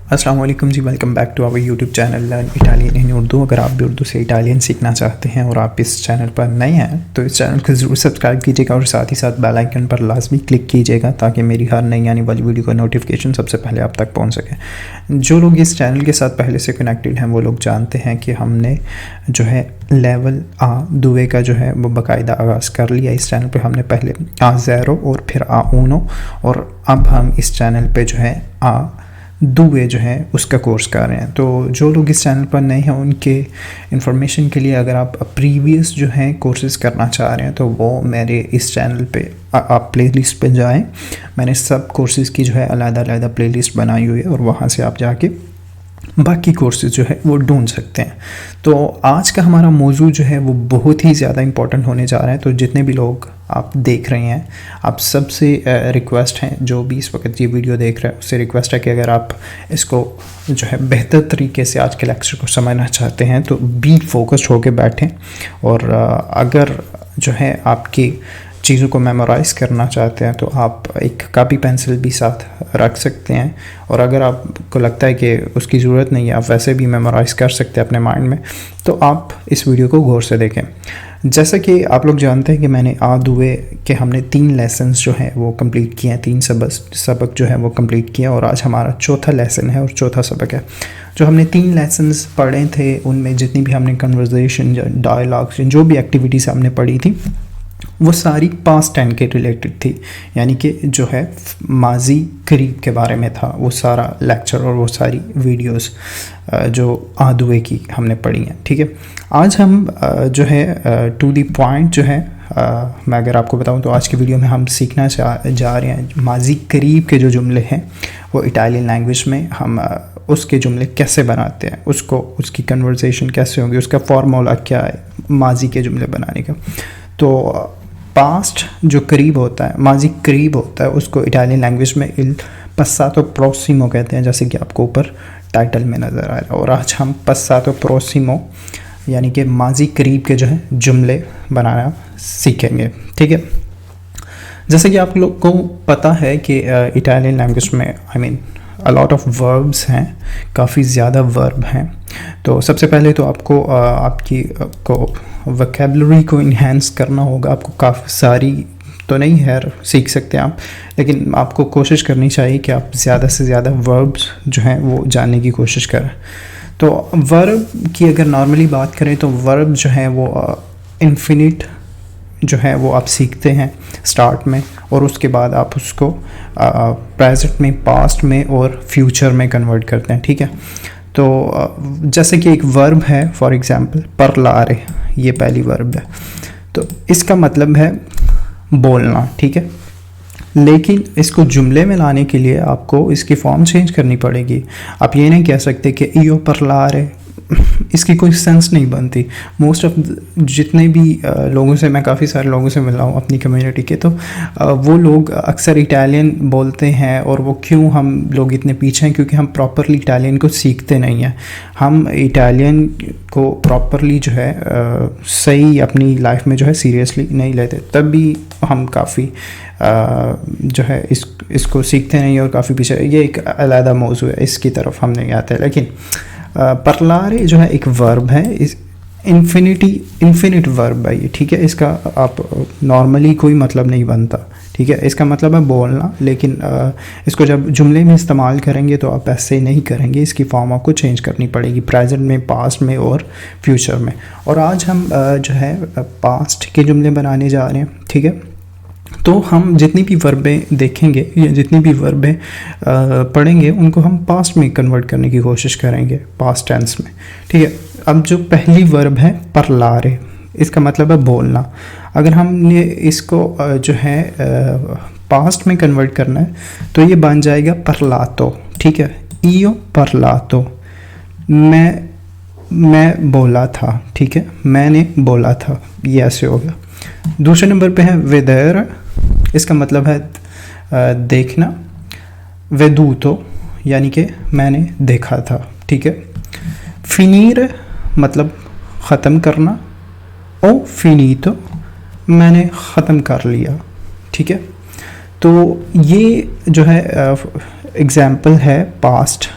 अस्सलाम वालेकुम जी, welcome back to our YouTube channel learn Italian in Urdu. अगर आप भी उर्दू से इटालियन सीखना चाहते हैं और आप इस चैनल पर नए हैं तो इस चैनल को ज़रूर सब्सक्राइब कीजिएगा और साथ ही साथ बेल आइकन पर लाजमी क्लिक कीजिएगा ताकि मेरी हर नई आने वाली वीडियो का नोटिफिकेशन सबसे पहले आप तक पहुंच सके। जो लोग इस चैनल के साथ पहले से कनेक्टेड हैं वो लोग जानते हैं कि हमने जो है लेवल आ दुए का जो है वो बाकायदा आगाज़ कर लिया। इस चैनल पर हमने पहले A0 और फिर A1 और अब हम इस चैनल पर जो है आ दुए जो है उसका कोर्स कर रहे हैं। तो जो लोग इस चैनल पर नए हैं उनके इंफॉर्मेशन के लिए अगर आप प्रीवियस जो है कोर्सेज़ करना चाह रहे हैं तो वो मेरे इस चैनल पे आप प्लेलिस्ट पे जाएं। मैंने सब कोर्सेज़ की जो है अलग-अलग प्लेलिस्ट बनाई हुई है और वहाँ से आप जाके बाकी कोर्सेज जो है वो ढूंढ सकते हैं। तो आज का हमारा मौजू जो है वो बहुत ही ज़्यादा इम्पोर्टेंट होने जा रहा है। तो जितने भी लोग आप देख रहे हैं आप सबसे रिक्वेस्ट है, जो भी इस वक्त ये वीडियो देख रहे हैं उससे रिक्वेस्ट है कि अगर आप इसको जो है बेहतर तरीके से आज के लेक्चर को समझना चाहते हैं तो बी फोकस्ड होकर बैठें। और अगर जो है आपकी चीज़ों को मेमोराइज़ करना चाहते हैं तो आप एक कापी पेंसिल भी साथ रख सकते हैं। और अगर आपको लगता है कि उसकी ज़रूरत नहीं है, आप वैसे भी मेमोराइज़ कर सकते हैं अपने माइंड में, तो आप इस वीडियो को गौर से देखें। जैसा कि आप लोग जानते हैं कि मैंने आ दुए के हमने 3 लेसन्स जो हैं वो कंप्लीट किए हैं, 3 सबक जो है वो कंप्लीट किया और आज हमारा चौथा लेसन है और चौथा सबक है। जो हमने 3 लेसन्स पढ़े थे उनमें जितनी भी हमने कन्वर्सेशन, डायलॉग्स, जो भी एक्टिविटीज़ हमने पढ़ी थी वो सारी पास्ट टेंस के रिलेटेड थी, यानी कि जो है माजी करीब के बारे में था वो सारा लेक्चर और वो सारी वीडियोस जो आदुए की हमने पढ़ी हैं। ठीक है, आज हम जो है टू द पॉइंट जो है मैं अगर आपको बताऊं तो आज की वीडियो में हम सीखना जा रहे हैं माजी करीब के जो जुमले हैं वो इटालियन लैंग्वेज में हम उसके जुमले कैसे बनाते हैं, उसकी कन्वर्सेशन कैसे होगी, उसका फार्मूला क्या है माजी के जुमले बनाने का। तो पास्ट जो करीब होता है, माजी करीब होता है, उसको इटालियन लैंग्वेज में इल पस्सातो प्रोसिमो कहते हैं, जैसे कि आपको ऊपर टाइटल में नज़र आ रहा है। और आज हम पस्सातो प्रोसिमो यानी कि माजी करीब के जो है जुमले बनाना सीखेंगे। ठीक है, जैसे कि आप लोग को पता है कि इटालियन लैंग्वेज में अ लॉट ऑफ वर्ब्स हैं, काफ़ी ज़्यादा वर्ब हैं। तो सबसे पहले तो आपको आपकी को वोकैबुलरी को इन्हेंस करना होगा। आपको काफ़ी सारी तो नहीं है सीख सकते आप, लेकिन आपको कोशिश करनी चाहिए कि आप ज़्यादा से ज़्यादा वर्ब्स जो हैं वो जानने की कोशिश करें। तो वर्ब की अगर नॉर्मली बात करें तो वर्ब जो है वो इन्फिनिट जो है वो आप सीखते हैं स्टार्ट में और उसके बाद आप उसको प्रेजेंट में, पास्ट में और फ्यूचर में कन्वर्ट करते हैं। ठीक है, तो जैसे कि एक वर्ब है फॉर एग्जांपल parlare, ये पहली वर्ब है, तो इसका मतलब है बोलना। ठीक है, लेकिन इसको जुमले में लाने के लिए आपको इसकी फॉर्म चेंज करनी पड़ेगी। आप ये नहीं कह सकते कि io parlare, इसकी कोई सेंस नहीं बनती। मोस्ट ऑफ जितने भी लोगों से, मैं काफ़ी सारे लोगों से मिला हूँ अपनी कम्युनिटी के, तो वो लोग अक्सर इटालियन बोलते हैं और वो क्यों हम लोग इतने पीछे हैं, क्योंकि हम प्रॉपरली इटालियन को सीखते नहीं हैं। हम इटालियन को प्रॉपरली जो है सही अपनी लाइफ में जो है सीरियसली नहीं लेते, तब भी हम काफ़ी जो है इसको सीखते नहीं और काफ़ी पीछे। ये एक अलग मौजू है, इसकी तरफ हम नहीं आते। लेकिन parlare जो है एक वर्ब है, इस इन्फिनिट वर्ब है ये। ठीक है, इसका आप नॉर्मली कोई मतलब नहीं बनता। ठीक है, इसका मतलब है बोलना, लेकिन इसको जब जुमले में इस्तेमाल करेंगे तो आप ऐसे नहीं करेंगे, इसकी फॉर्म आपको चेंज करनी पड़ेगी प्रेजेंट में, पास्ट में और फ्यूचर में। और आज हम जो है पास्ट के जुमले बनाने जा रहे हैं। ठीक है, तो हम जितनी भी वर्बें देखेंगे या जितनी भी वर्बें पढ़ेंगे उनको हम पास्ट में कन्वर्ट करने की कोशिश करेंगे, पास्ट टेंस में। ठीक है, अब जो पहली वर्ब है parlare, इसका मतलब है बोलना। अगर हमने इसको जो है पास्ट में कन्वर्ट करना है तो ये बन जाएगा parlato। ठीक है, io parlato, मैं बोला था। ठीक है, मैंने बोला था, ये ऐसे होगा। दूसरे नंबर पे है vedere, इसका मतलब है देखना। veduto यानी कि मैंने देखा था। ठीक है, finire मतलब ख़त्म करना। o finito, मैंने ख़त्म कर लिया। ठीक है, तो ये जो है एग्जाम्पल है पास्ट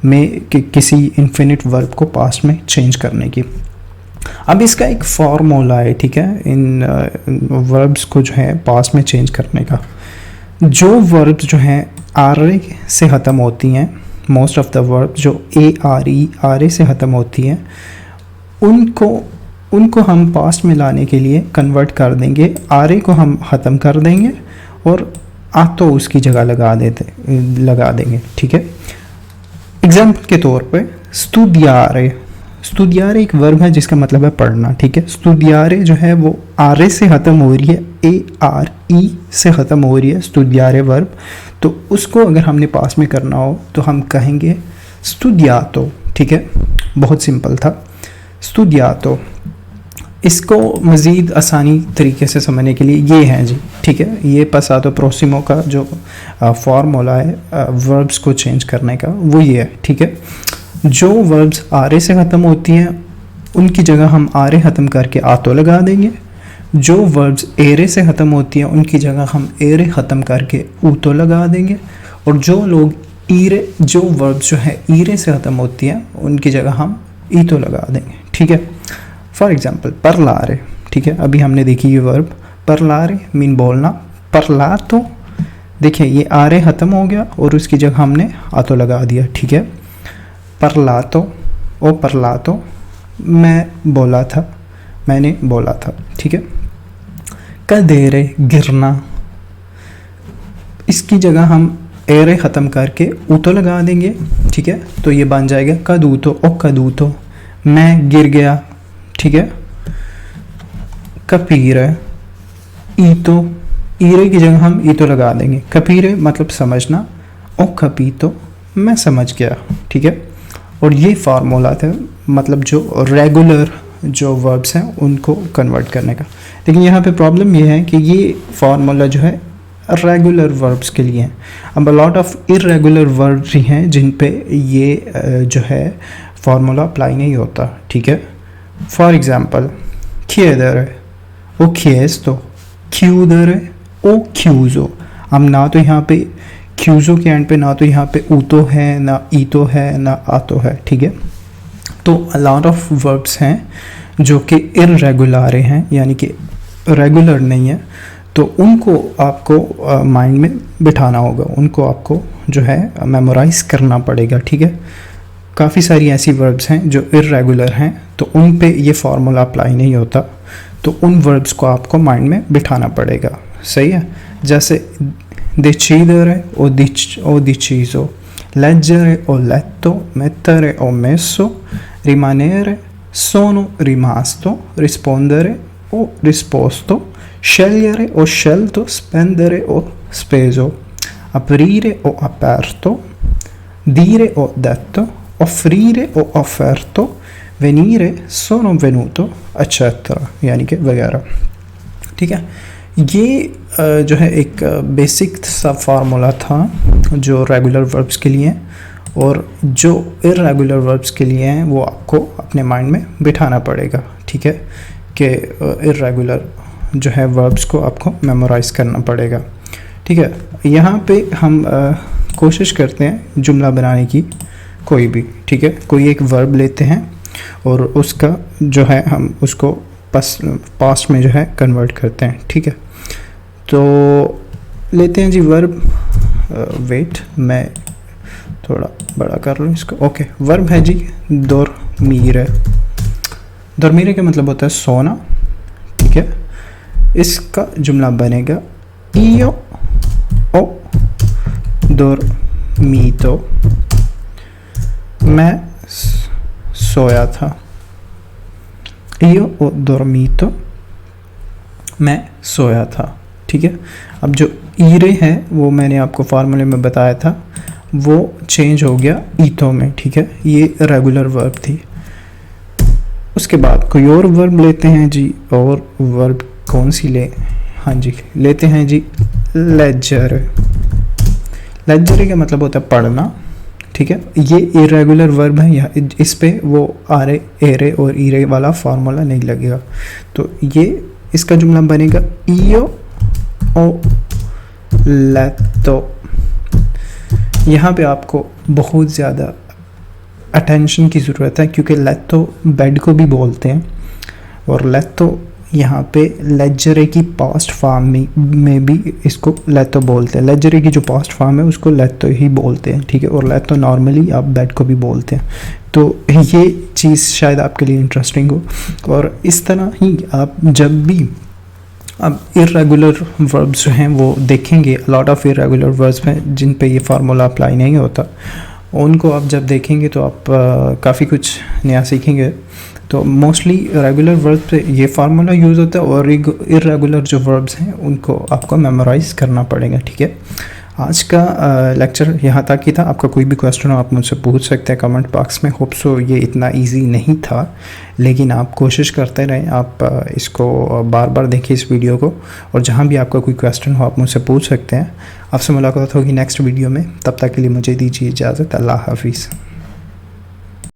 में किसी इन्फिनिट वर्ब को पास्ट में चेंज करने की। अब इसका एक फॉर्मूला है, ठीक है, इन वर्ब्स को जो है पास्ट में चेंज करने का। जो वर्ब्स जो हैं आर से ख़त्म होती हैं, मोस्ट ऑफ द वर्ब जो आर से ख़त्म होती हैं, उनको हम पास्ट में लाने के लिए कन्वर्ट कर देंगे। आर को हम ख़त्म कर देंगे और आतो उसकी जगह लगा देंगे, ठीक है। एग्जाम्पल के तौर पे स्टूडियारे एक वर्ब है जिसका मतलब है पढ़ना, ठीक है। स्टूडियारे जो है वो आर से ख़त्म हो रही है, ARE से ख़त्म हो रही है स्टूडियारे वर्ब। तो उसको अगर हमने पास में करना हो तो हम कहेंगे स्टूडियातो, ठीक है। बहुत सिंपल था, स्टूडियातो। इसको मज़ीद आसानी तरीके से समझने के लिए ये है जी, ठीक है, ये पासातो प्रोसिमो का जो फॉर्मूला है वर्ब्स को चेंज करने का, वो ये है, ठीक है। जो वर्ब्स आरे से ख़त्म होती हैं उनकी जगह हम आरे ख़त्म करके आतो लगा देंगे। जो वर्ब्स एरे से ख़त्म होती हैं उनकी जगह हम एरे ख़त्म करके ऊतो लगा देंगे। और जो वर्ब्स जो है ईरे से ख़त्म होती हैं उनकी जगह हम ईतो लगा देंगे, ठीक है। फॉर एग्जाम्पल परलारे, ठीक है, अभी हमने देखी ये वर्ब परलारे मीन बोलना। परलातो, देखिए ये आरे ख़त्म हो गया और उसकी जगह हमने आतो लगा दिया, ठीक है। परलातो मैंने बोला था, ठीक है। कदेरे गिरना, इसकी जगह हम एरे ख़त्म करके ऊतो लगा देंगे, ठीक है। तो ये बन जाएगा कदूतो, मैं गिर गया, ठीक है। कपीरे, ईरे की जगह हम ईतो लगा देंगे। कपीरे मतलब समझना, कपीतो मैं समझ गया, ठीक है। और ये फार्मूला था, मतलब जो रेगुलर जो वर्ब्स हैं उनको कन्वर्ट करने का। लेकिन यहाँ पे प्रॉब्लम ये है कि ये फार्मूला जो है रेगुलर वर्ब्स के लिए हैं। अब लॉट ऑफ इरेगुलर वर्ब्स ही हैं जिन पे ये जो है फार्मूला अप्लाई नहीं होता, ठीक है। For example chiedere o chiesto, chiudere o chiuso। हम ना तो यहाँ पे क्यूजो के एंड पे ना तो यहाँ पे ऊतो है, ना ईतो है, ना आतो है, ठीक है। तो लॉट ऑफ वर्ब्स हैं जो कि इरेगुलर हैं, यानी कि रेगुलर नहीं है। तो उनको आपको माइंड में बिठाना होगा, उनको आपको जो है मेमोराइज करना पड़ेगा, ठीक है। काफ़ी सारी ऐसी वर्ब्स हैं जो इरेगुलर हैं, तो उन पे ये फार्मूला अप्लाई नहीं होता। तो उन वर्ब्स को आपको माइंड में बिठाना पड़ेगा, सही है। जैसे decidere o deciso, leggere o letto, mettere o messo, rimanere, sono rimasto, rispondere o risposto, scegliere o scelto, spendere o speso, aprire o aperto, dire o detto, offrire o offerto, venire, sono venuto, eccetera, यानी कि वगैरह, ठीक है। ये जो है एक basic सा फार्मूला था जो रेगुलर वर्ब्स के लिए हैं, और जो इरेगुलर वर्ब्स के लिए हैं वो आपको अपने माइंड में बिठाना पड़ेगा, ठीक है, कि इरेगुलर जो है वर्ब्स को आपको मेमोराइज़ करना पड़ेगा, ठीक है। यहाँ पे हम कोशिश करते हैं जुमला बनाने की, कोई भी, ठीक है। कोई एक वर्ब लेते हैं और उसका जो है हम उसको पास्ट में जो है कन्वर्ट करते हैं, ठीक है। तो लेते हैं जी वर्ब, वेट मैं थोड़ा बड़ा कर लूँ इसको, ओके। वर्ब है जी dormire। dormire का मतलब होता है सोना, ठीक है। इसका जुमला बनेगा io ho dormito, मैं सोया था। io ho dormito, मैं सोया था, ठीक है। अब जो ईरे है वो मैंने आपको फार्मूले में बताया था, वो चेंज हो गया ईतो में, ठीक है। ये रेगुलर वर्ब थी। उसके बाद कोई और वर्ब लेते हैं जी, और वर्ब कौन सी ले, हाँ जी लेते हैं जी लेजर। लेजर का मतलब होता है पढ़ना, ठीक है। ये इरेगुलर वर्ब है, यहाँ इस पे वो आरे, एरे और ईरे वाला फार्मूला नहीं लगेगा। तो ये इसका जुमला बनेगा io ho letto। यहाँ पे आपको बहुत ज़्यादा अटेंशन की ज़रूरत है, क्योंकि लेतो बेड को भी बोलते हैं और लेतो यहाँ पे लेजरे की पास्ट फॉर्म में भी इसको लेतो बोलते हैं। लेजरे की जो पास्ट फॉर्म है उसको लेतो ही बोलते हैं, ठीक है। और लेतो नॉर्मली आप बेड को भी बोलते हैं। तो ये चीज़ शायद आपके लिए इंटरेस्टिंग हो। और इस तरह ही आप जब भी अब इर्रेगुलर वर्ब्स जो हैं वो देखेंगे, लॉट ऑफ इर्रेगुलर वर्ब्स हैं जिन पे ये फार्मूला अप्लाई नहीं होता, उनको आप जब देखेंगे तो आप काफ़ी कुछ नया सीखेंगे। तो मोस्टली रेगुलर वर्ब पे ये फार्मूला यूज़ होता है और इर्रेगुलर जो वर्ब्स हैं उनको आपको मेमोराइज़ करना पड़ेगा, ठीक है। आज का लेक्चर यहाँ तक ही था। आपका कोई भी क्वेश्चन हो आप मुझसे पूछ सकते हैं कमेंट बॉक्स में। होप सो ये इतना इजी नहीं था, लेकिन आप कोशिश करते रहें, आप इसको बार बार देखिए इस वीडियो को, और जहाँ भी आपका कोई क्वेश्चन हो आप मुझसे पूछ सकते हैं। आपसे मुलाकात होगी नेक्स्ट वीडियो में, तब तक के लिए मुझे दीजिए इजाज़त। अल्लाह हाफिज़।